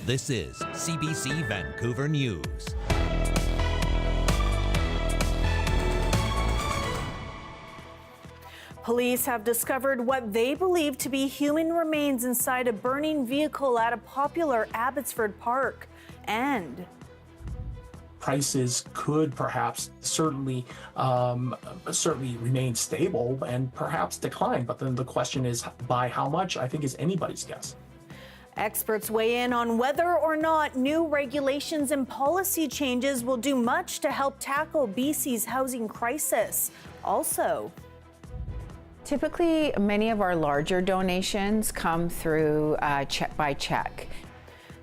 This is CBC Vancouver News. Police have discovered what they believe to be human remains inside a burning vehicle at a popular Abbotsford park. And prices could perhaps certainly remain stable and perhaps decline. But then the question is by how much, I think, is anybody's guess. experts weigh in on whether or not new regulations and policy changes will do much to help tackle BC's housing crisis. Also, typically, many of our larger donations come through check by check.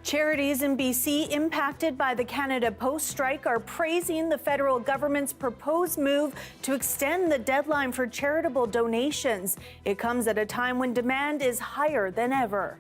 charities in BC impacted by the Canada Post strike are praising the federal government's proposed move to extend the deadline for charitable donations. It comes at a time when demand is higher than ever.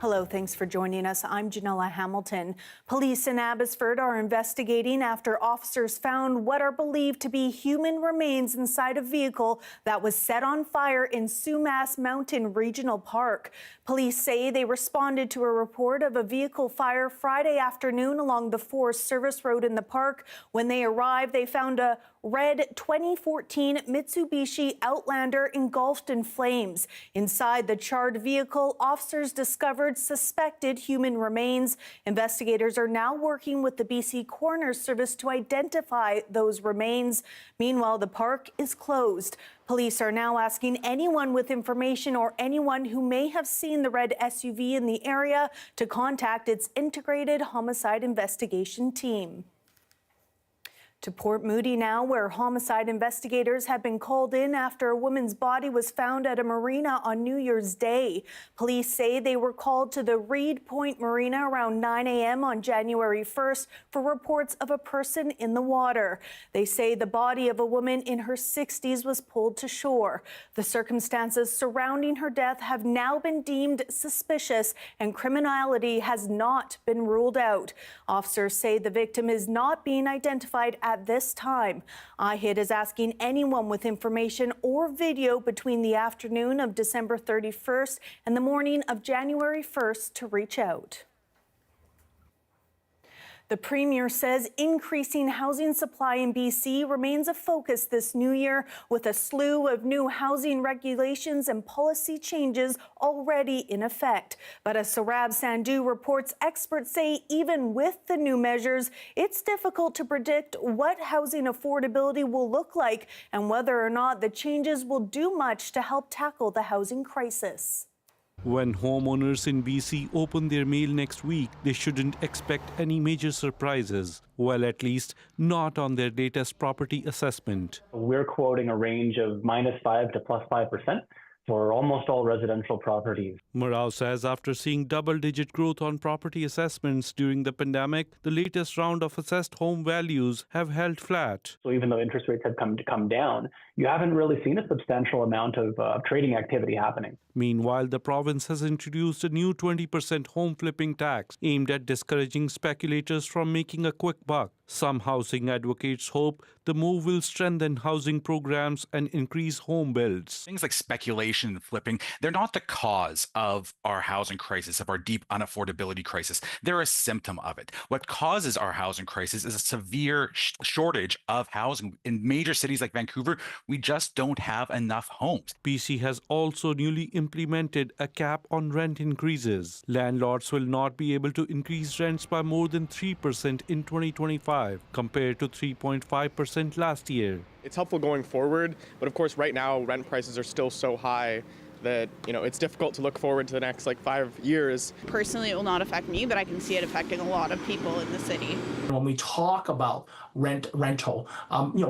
Hello, thanks for joining us. I'm Janella Hamilton. Police in Abbotsford are investigating after officers found what are believed to be human remains inside a vehicle that was set on fire in Sumas Mountain Regional Park. Police say they responded to a report of a vehicle fire Friday afternoon along the Forest Service Road in the park. When they arrived, they found a red 2014 Mitsubishi Outlander engulfed in flames. Inside the charred vehicle, officers discovered suspected human remains. Investigators are now working with the BC Coroner's Service to identify those remains. Meanwhile, the park is closed. Police are now asking anyone with information or anyone who may have seen the red SUV in the area to contact its integrated homicide investigation team. To Port Moody now, where homicide investigators have been called in after a woman's body was found at a marina on New Year's Day. Police say they were called to the Reed Point Marina around 9 a.m. on January 1st for reports of a person in the water. They say the body of a woman in her 60s was pulled to shore. The circumstances surrounding her death have now been deemed suspicious and criminality has not been ruled out. Officers say the victim is not being identified at this time. IHIT is asking anyone with information or video between the afternoon of December 31st and the morning of January 1st to reach out. The Premier says increasing housing supply in BC remains a focus this new year, with a slew of new housing regulations and policy changes already in effect. But as Saurabh Sandhu reports, experts say even with the new measures, it's difficult to predict what housing affordability will look like and whether or not the changes will do much to help tackle the housing crisis. When homeowners in BC open their mail next week, they shouldn't expect any major surprises. Well, at least not on their latest property assessment. We're quoting a range of -5% to +5% for almost all residential properties. Murao says after seeing double-digit growth on property assessments during the pandemic, the latest round of assessed home values have held flat. So even though interest rates have come down, you haven't really seen a substantial amount of trading activity happening. Meanwhile, the province has introduced a new 20% home flipping tax aimed at discouraging speculators from making a quick buck. Some housing advocates hope the move will strengthen housing programs and increase home builds. Things like speculation and flipping, they're not the cause of our housing crisis, of our deep unaffordability crisis. They're a symptom of it. What causes our housing crisis is a severe shortage of housing. In major cities like Vancouver, we just don't have enough homes. BC has also newly implemented a cap on rent increases. Landlords will not be able to increase rents by more than 3% in 2025, compared to 3.5% last year. It's helpful going forward, but of course right now rent prices are still so high that, it's difficult to look forward to the next 5 years. Personally, it will not affect me, but I can see it affecting a lot of people in the city. When we talk about rental,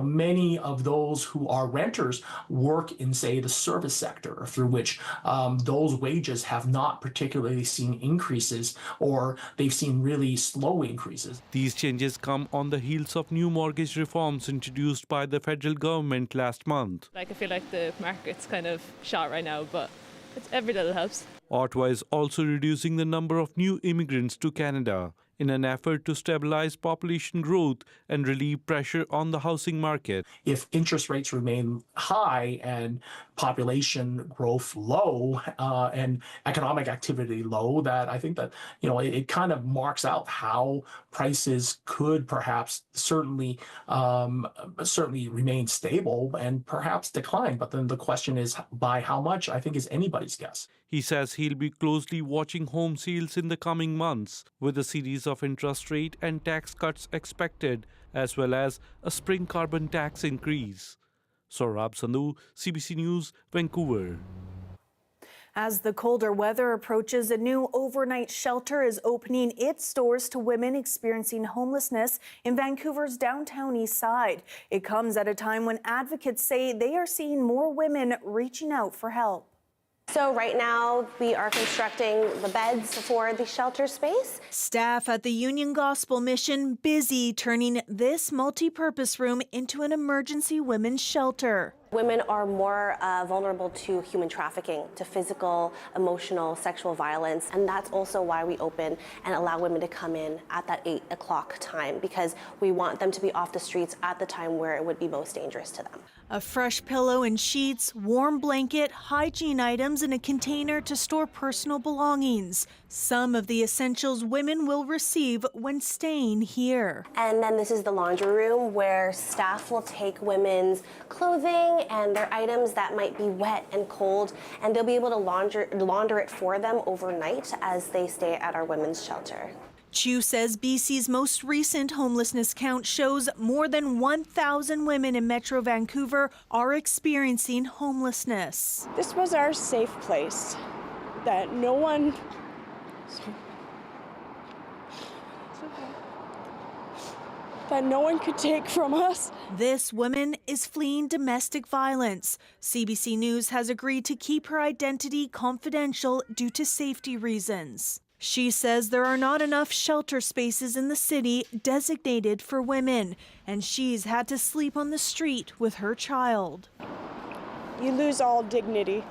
many of those who are renters work in, say, the service sector, through which those wages have not particularly seen increases, or they've seen really slow increases. These changes come on the heels of new mortgage reforms introduced by the federal government last month. I feel like the market's kind of shot right now, but every little helps. Ottawa is also reducing the number of new immigrants to Canada in an effort to stabilize population growth and relieve pressure on the housing market. If interest rates remain high and population growth low and economic activity low, that I think that, it kind of marks out how prices could perhaps certainly remain stable and perhaps decline. But then the question is by how much, I think, is anybody's guess. He says he'll be closely watching home sales in the coming months, with a series of interest rate and tax cuts expected, as well as a spring carbon tax increase. Saurabh Sandhu, CBC News, Vancouver. As the colder weather approaches, a new overnight shelter is opening its doors to women experiencing homelessness in Vancouver's downtown east side. It comes at a time when advocates say they are seeing more women reaching out for help. So right now we are constructing the beds for the shelter space. Staff at the Union Gospel Mission busy turning this multi-purpose room into an emergency women's shelter. Women are more vulnerable to human trafficking, to physical, emotional, sexual violence, and that's also why we open and allow women to come in at that 8 o'clock time, because we want them to be off the streets at the time where it would be most dangerous to them. A fresh pillow and sheets, warm blanket, hygiene items, and a container to store personal belongings. Some of the essentials women will receive when staying here. And then this is the laundry room where staff will take women's clothing and their items that might be wet and cold, and they'll be able to launder it for them overnight as they stay at our women's shelter. Chu says BC's most recent homelessness count shows more than 1,000 women in Metro Vancouver are experiencing homelessness. This was our safe place that no one could take from us. This woman is fleeing domestic violence. CBC News has agreed to keep her identity confidential due to safety reasons. She says there are not enough shelter spaces in the city designated for women, and she's had to sleep on the street with her child. You lose all dignity.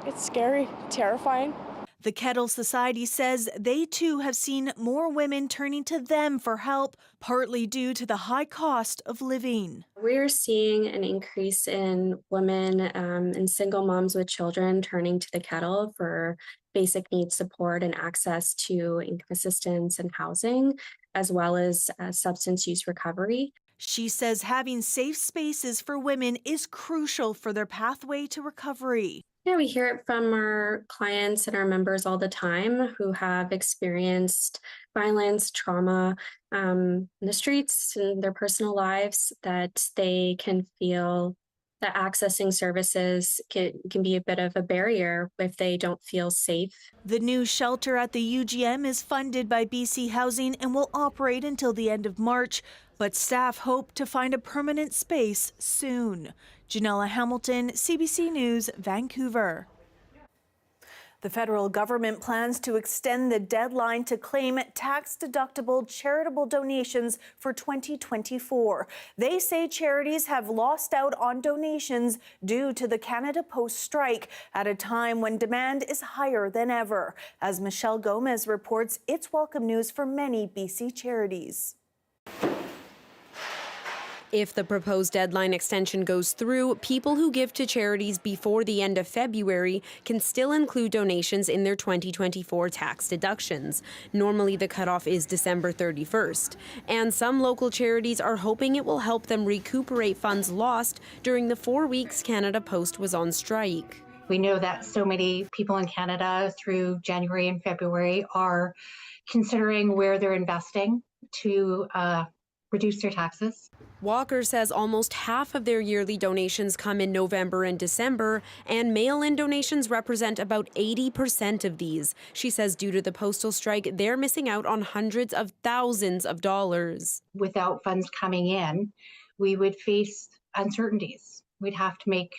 It's scary, terrifying. The Kettle Society says they too have seen more women turning to them for help, partly due to the high cost of living. We're seeing an increase in women and single moms with children turning to the Kettle for basic needs support and access to income assistance and housing, as well as substance use recovery. She says having safe spaces for women is crucial for their pathway to recovery. Yeah, we hear it from our clients and our members all the time who have experienced violence, trauma in the streets in their personal lives, that they can feel that accessing services can be a bit of a barrier if they don't feel safe. The new shelter at the UGM is funded by BC Housing and will operate until the end of March, but staff hope to find a permanent space soon. Janella Hamilton, CBC News, Vancouver. The federal government plans to extend the deadline to claim tax-deductible charitable donations for 2024. They say charities have lost out on donations due to the Canada Post strike at a time when demand is higher than ever. As Michelle Gomez reports, it's welcome news for many BC charities. If the proposed deadline extension goes through, people who give to charities before the end of February can still include donations in their 2024 tax deductions. Normally, the cutoff is December 31st. And some local charities are hoping it will help them recuperate funds lost during the 4 weeks Canada Post was on strike. We know that so many people in Canada through January and February are considering where they're investing to reduce their taxes. Walker says almost half of their yearly donations come in November and December, and mail-in donations represent about 80% of these. She says due to the postal strike, they're missing out on hundreds of thousands of dollars. Without funds coming in, we would face uncertainties. We'd have to make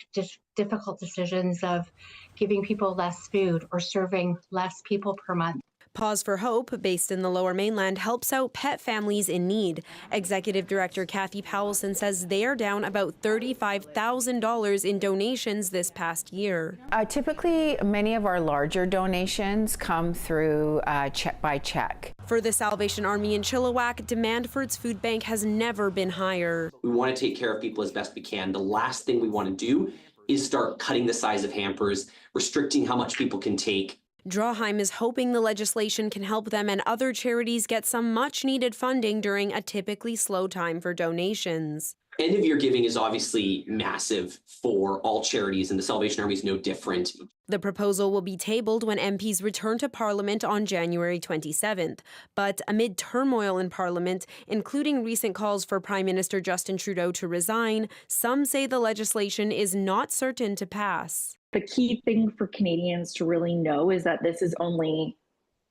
difficult decisions of giving people less food or serving less people per month. Paws for Hope, based in the Lower Mainland, helps out pet families in need. Executive Director Kathy Powelson says they are down about $35,000 in donations this past year. Typically, many of our larger donations come through check by check. For the Salvation Army in Chilliwack, demand for its food bank has never been higher. We want to take care of people as best we can. The last thing we want to do is start cutting the size of hampers, restricting how much people can take. Drawheim is hoping the legislation can help them and other charities get some much-needed funding during a typically slow time for donations. End of year giving is obviously massive for all charities, and the Salvation Army is no different. The proposal will be tabled when MPs return to Parliament on January 27th. But amid turmoil in Parliament, including recent calls for Prime Minister Justin Trudeau to resign, some say the legislation is not certain to pass. The key thing for Canadians to really know is that this is only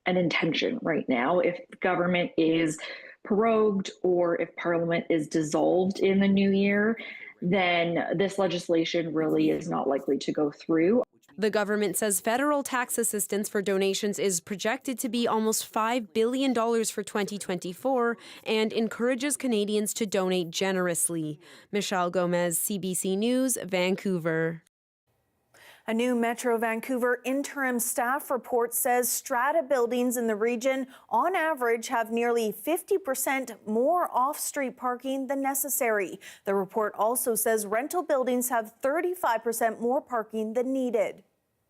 an intention right now. If government is prorogued or if Parliament is dissolved in the new year, then this legislation really is not likely to go through. The government says federal tax assistance for donations is projected to be almost $5 billion for 2024 and encourages Canadians to donate generously. Michelle Gomez, CBC News, Vancouver. A new Metro Vancouver interim staff report says strata buildings in the region, on average, have nearly 50% more off-street parking than necessary. The report also says rental buildings have 35% more parking than needed.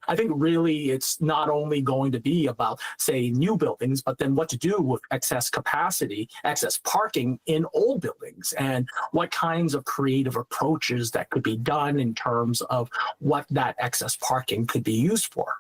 I think really it's not only going to be about, say, new buildings, but then what to do with excess capacity, excess parking in old buildings, and what kinds of creative approaches that could be done in terms of what that excess parking could be used for.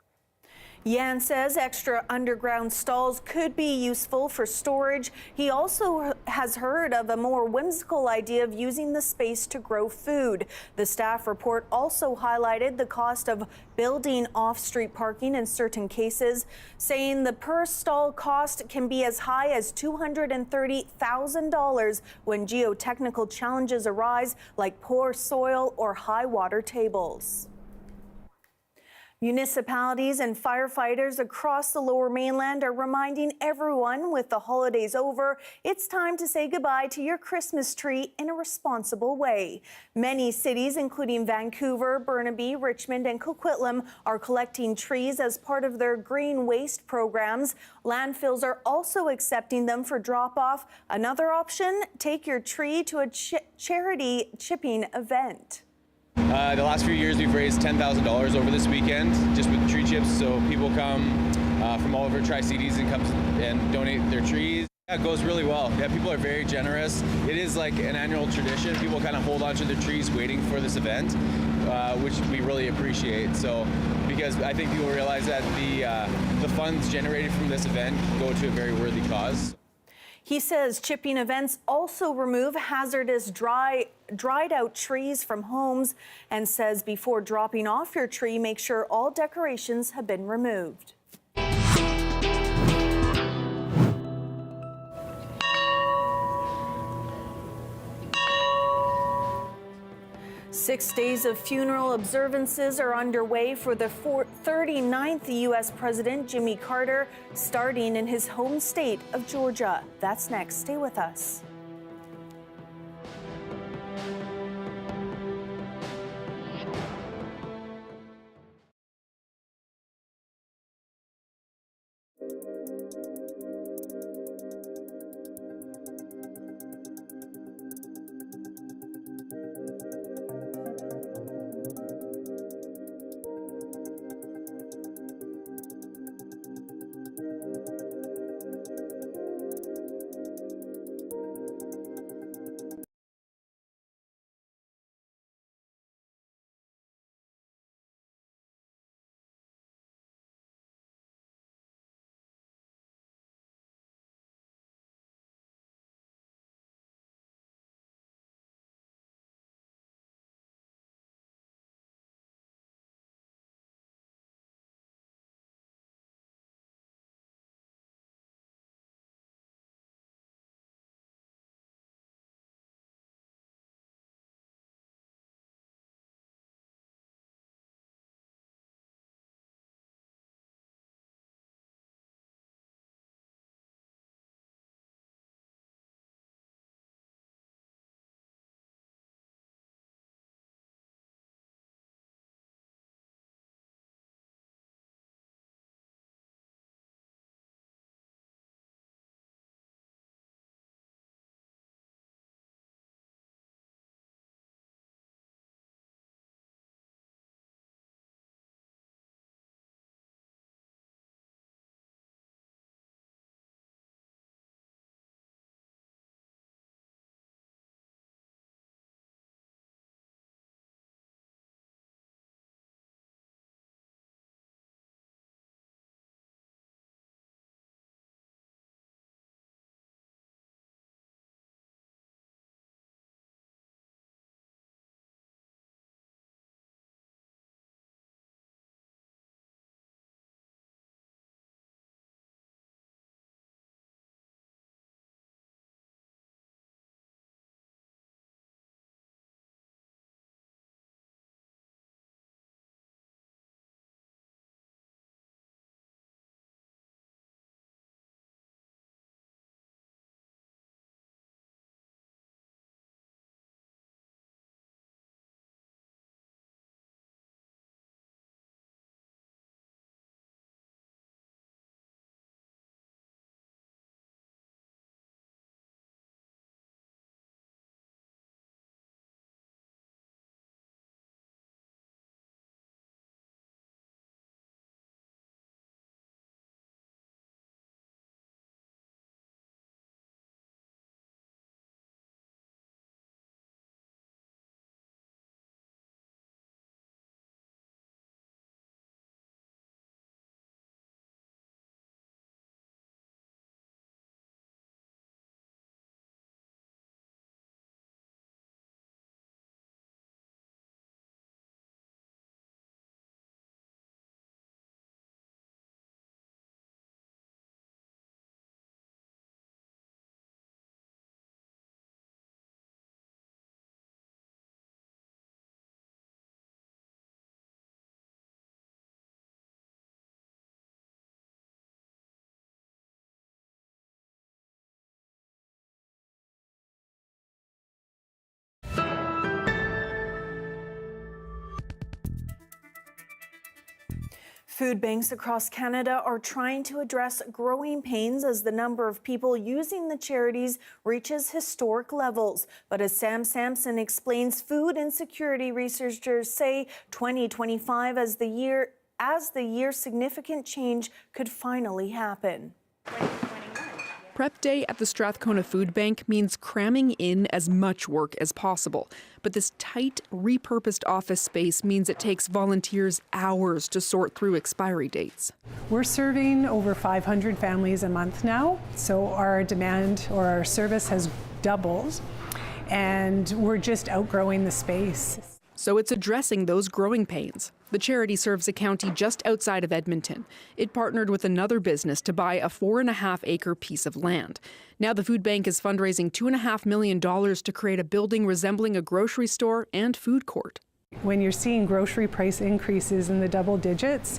Yan says extra underground stalls could be useful for storage. He also has heard of a more whimsical idea of using the space to grow food. The staff report also highlighted the cost of building off-street parking in certain cases, saying the per stall cost can be as high as $230,000 when geotechnical challenges arise, like poor soil or high water tables. Municipalities and firefighters across the Lower Mainland are reminding everyone, with the holidays over, it's time to say goodbye to your Christmas tree in a responsible way. Many cities, including Vancouver, Burnaby, Richmond, and Coquitlam, are collecting trees as part of their green waste programs. Landfills are also accepting them for drop-off. Another option, take your tree to a charity chipping event. The last few years we've raised $10,000 over this weekend just with tree chips, so people come from all over Tri-Cities and come and donate their trees. Yeah, it goes really well. Yeah, people are very generous. It is like an annual tradition. People kind of hold on to their trees waiting for this event, which we really appreciate. So, because I think people realize that the funds generated from this event go to a very worthy cause. He says chipping events also remove hazardous dried out trees from homes, and says before dropping off your tree, make sure all decorations have been removed. 6 days of funeral observances are underway for the 39th U.S. President Jimmy Carter, starting in his home state of Georgia. That's next. Stay with us. Food banks across Canada are trying to address growing pains as the number of people using the charities reaches historic levels. But as Sam Sampson explains, food insecurity researchers say 2025 as the year significant change could finally happen. Prep Day at the Strathcona Food Bank means cramming in as much work as possible. But this tight, repurposed office space means it takes volunteers hours to sort through expiry dates. We're serving over 500 families a month now, so our demand or our service has doubled, and we're just outgrowing the space. So it's addressing those growing pains. The charity serves a county just outside of Edmonton. It partnered with another business to buy a 4.5-acre piece of land. Now the food bank is fundraising $2.5 million to create a building resembling a grocery store and food court. When you're seeing grocery price increases in the double digits,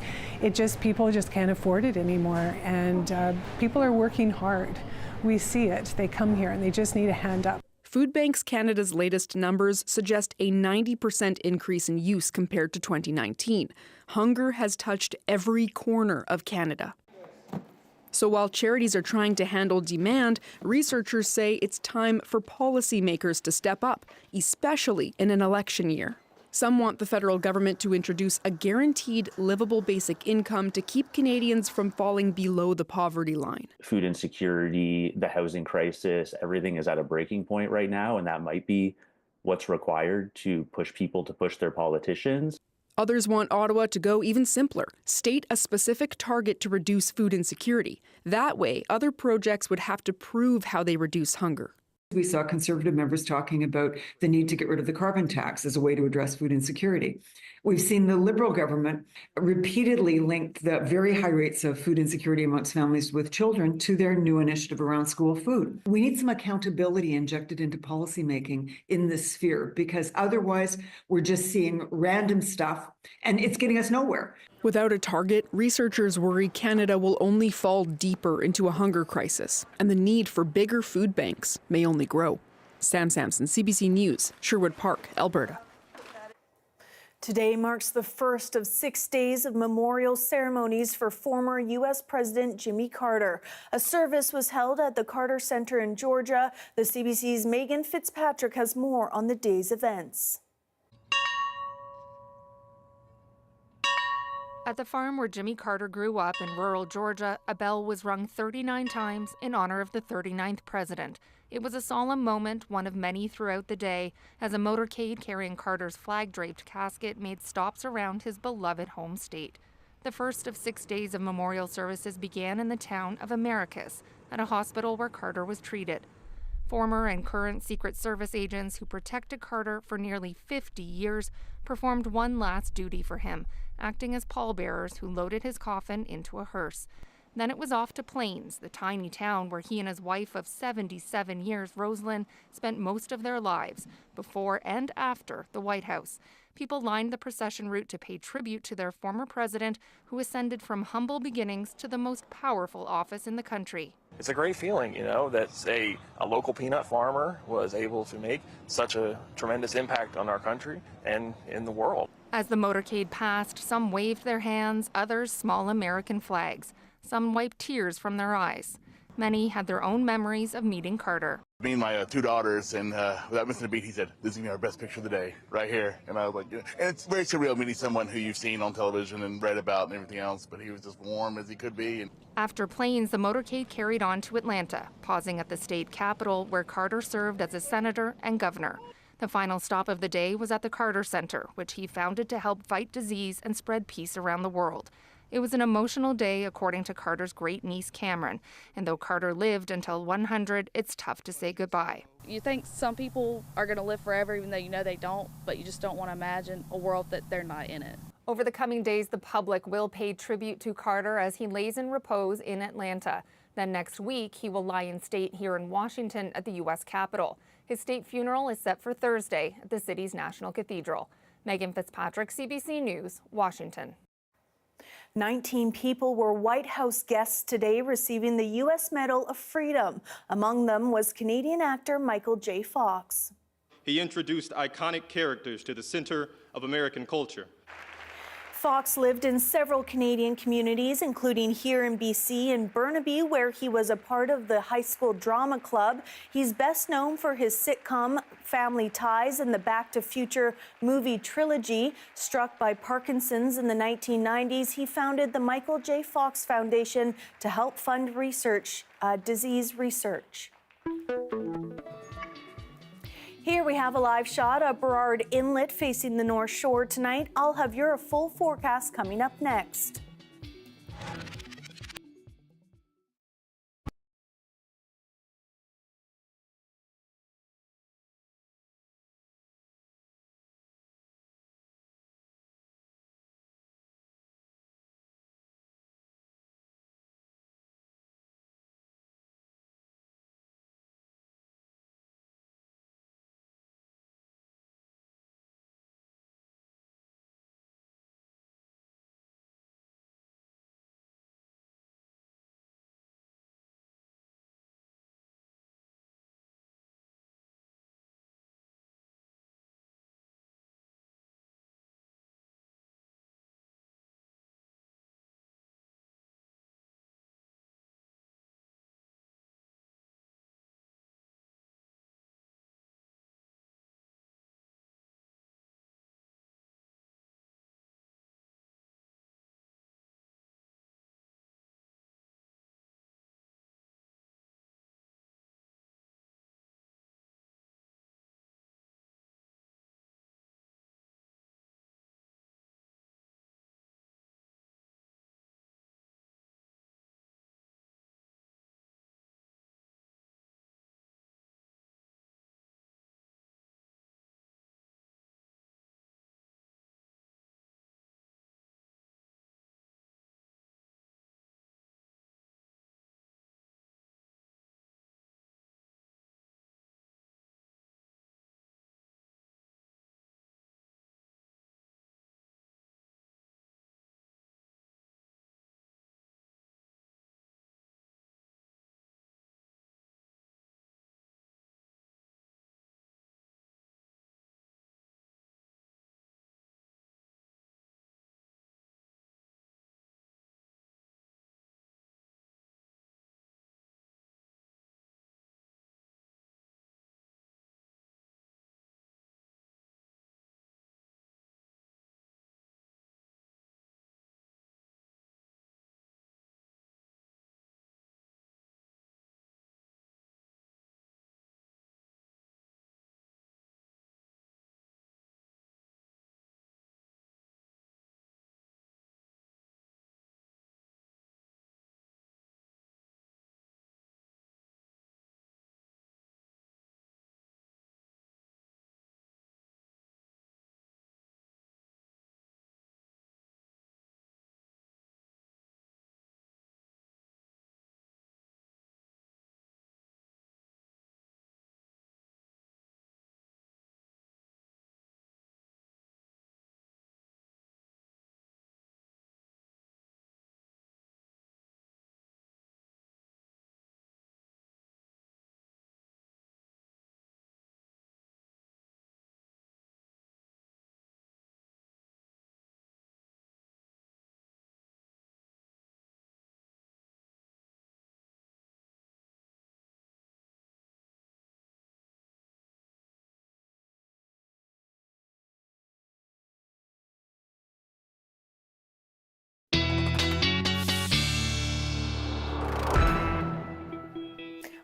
people just can't afford it anymore, and people are working hard. We see it. They come here and they just need a hand up. Food Banks Canada's latest numbers suggest a 90% increase in use compared to 2019. Hunger has touched every corner of Canada. So while charities are trying to handle demand, researchers say it's time for policymakers to step up, especially in an election year. Some want the federal government to introduce a guaranteed livable basic income to keep Canadians from falling below the poverty line. Food insecurity, the housing crisis, everything is at a breaking point right now, and that might be what's required to push people to push their politicians. Others want Ottawa to go even simpler, state a specific target to reduce food insecurity. That way, other projects would have to prove how they reduce hunger. We saw Conservative members talking about the need to get rid of the carbon tax as a way to address food insecurity. We've seen the Liberal government repeatedly link the very high rates of food insecurity amongst families with children to their new initiative around school food. We need some accountability injected into policymaking in this sphere, because otherwise we're just seeing random stuff and it's getting us nowhere. Without a target, researchers worry Canada will only fall deeper into a hunger crisis, and the need for bigger food banks may only grow. Sam Sampson, CBC News, Sherwood Park, Alberta. Today marks the first of 6 days of memorial ceremonies for former U.S. President Jimmy Carter. A service was held at the Carter Center in Georgia. The CBC's Megan Fitzpatrick has more on the day's events. At the farm where Jimmy Carter grew up in rural Georgia, a bell was rung 39 times in honor of the 39th president. It was a solemn moment, one of many throughout the day, as a motorcade carrying Carter's flag-draped casket made stops around his beloved home state. The first of 6 days of memorial services began in the town of Americus, at a hospital where Carter was treated. Former and current Secret Service agents who protected Carter for nearly 50 years performed one last duty for him, acting as pallbearers who loaded his coffin into a hearse. Then it was off to Plains, the tiny town where he and his wife of 77 years, Rosalind, spent most of their lives, before and after the White House. People lined the procession route to pay tribute to their former president, who ascended from humble beginnings to the most powerful office in the country. It's a great feeling, that a local peanut farmer was able to make such a tremendous impact on our country and in the world. As the motorcade passed, some waved their hands, others small American flags. Some wiped tears from their eyes. Many had their own memories of meeting Carter. Me and my two daughters, and without missing a beat, he said, "This is gonna be our best picture of the day, right here." And I was like, and it's very surreal meeting someone who you've seen on television and read about and everything else, but he was just warm as he could be. After Plains, the motorcade carried on to Atlanta, pausing at the state capitol where Carter served as a senator and governor. The final stop of the day was at the Carter Center, which he founded to help fight disease and spread peace around the world. It was an emotional day, according to Carter's great niece, Cameron. And though Carter lived until 100, it's tough to say goodbye. You think some people are going to live forever, even though you know they don't, but you just don't want to imagine a world that they're not in it. Over the coming days, the public will pay tribute to Carter as he lays in repose in Atlanta. Then next week, he will lie in state here in Washington at the U.S. Capitol. His state funeral is set for Thursday at the city's National Cathedral. Megan Fitzpatrick, CBC News, Washington. 19 people were White House guests today receiving the U.S. Medal of Freedom. Among them was Canadian actor Michael J. Fox. He introduced iconic characters to the center of American culture. Fox lived in several Canadian communities, including here in BC in Burnaby, where he was a part of the high school drama club. He's best known for his sitcom Family Ties and the Back to Future movie trilogy. Struck by Parkinson's in the 1990s, he founded the Michael J. Fox Foundation to help fund disease research. Here we have a live shot of Burrard Inlet facing the North Shore tonight. I'll have your full forecast coming up next.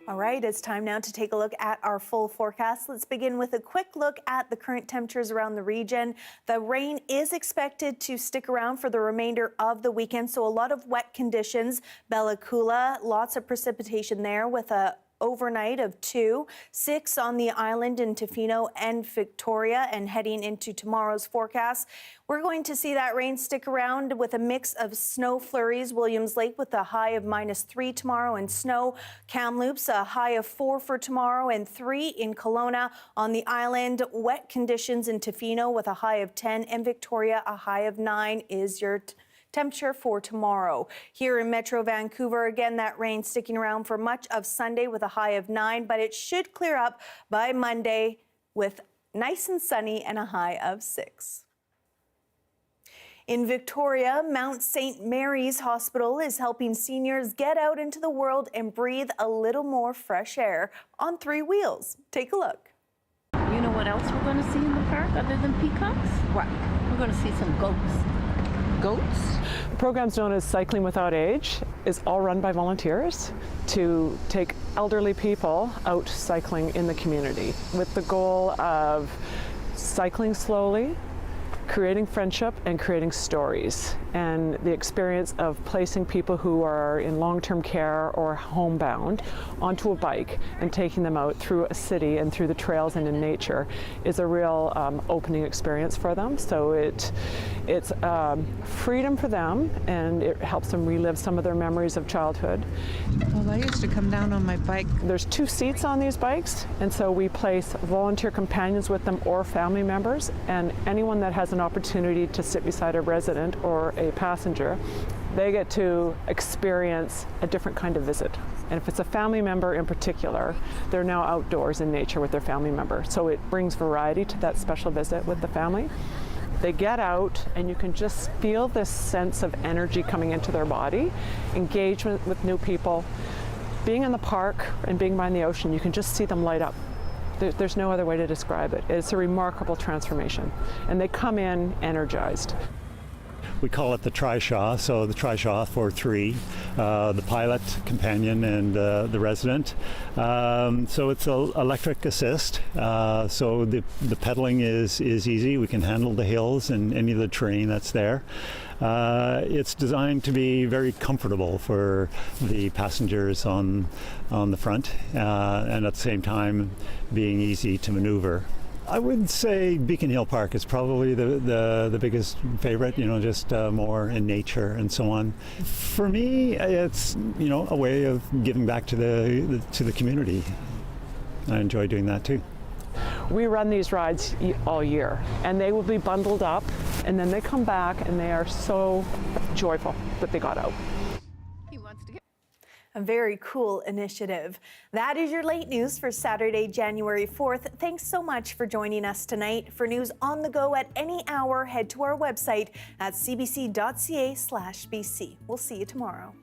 All right, it's time now to take a look at our full forecast. Let's begin with a quick look at the current temperatures around the region. The rain is expected to stick around for the remainder of the weekend, so a lot of wet conditions. Bella Coola, lots of precipitation there with a overnight of 2, 6 on the island in Tofino and Victoria, and heading into tomorrow's forecast. We're going to see that rain stick around with a mix of snow flurries. Williams Lake with a high of -3 tomorrow, and snow. Kamloops a high of 4 for tomorrow and 3 in Kelowna. On the island, wet conditions in Tofino with a high of 10, and Victoria a high of 9 is your temperature for tomorrow. Here in Metro Vancouver, again, that rain sticking around for much of Sunday with a high of 9, but it should clear up by Monday with nice and sunny and a high of 6. In Victoria, Mount St. Mary's Hospital is helping seniors get out into the world and breathe a little more fresh air on 3 wheels. Take a look. You know what else we're going to see in the park other than peacocks? What? We're going to see some goats. Goats? The program's known as Cycling Without Age. Is all run by volunteers to take elderly people out cycling in the community with the goal of cycling slowly, creating friendship and creating stories, and the experience of placing people who are in long-term care or homebound onto a bike and taking them out through a city and through the trails and in nature is a real opening experience for them. So it's freedom for them, and it helps them relive some of their memories of childhood. Well, I used to come down on my bike. There's 2 seats on these bikes, and so we place volunteer companions with them or family members, and anyone that has an opportunity to sit beside a resident or a passenger, they get to experience a different kind of visit. And if it's a family member in particular, they're now outdoors in nature with their family member. So it brings variety to that special visit with the family. They get out and you can just feel this sense of energy coming into their body, engagement with new people. Being in the park and being by the ocean, you can just see them light up. There's no other way to describe it. It's a remarkable transformation, and they come in energized. We call it the Trishaw, so the Trishaw for 3, the pilot, companion, and the resident. So it's an electric assist, so the pedaling is easy. We can handle the hills and any of the terrain that's there. It's designed to be very comfortable for the passengers on the front, and at the same time being easy to maneuver. I would say Beacon Hill Park is probably the biggest favorite, just more in nature and so on. For me, it's, a way of giving back to the community. I enjoy doing that too. We run these rides all year, and they will be bundled up, and then they come back and they are so joyful that they got out. A very cool initiative. That is your late news for Saturday, January 4th. Thanks so much for joining us tonight. For news on the go at any hour, head to our website at cbc.ca/BC. We'll see you tomorrow.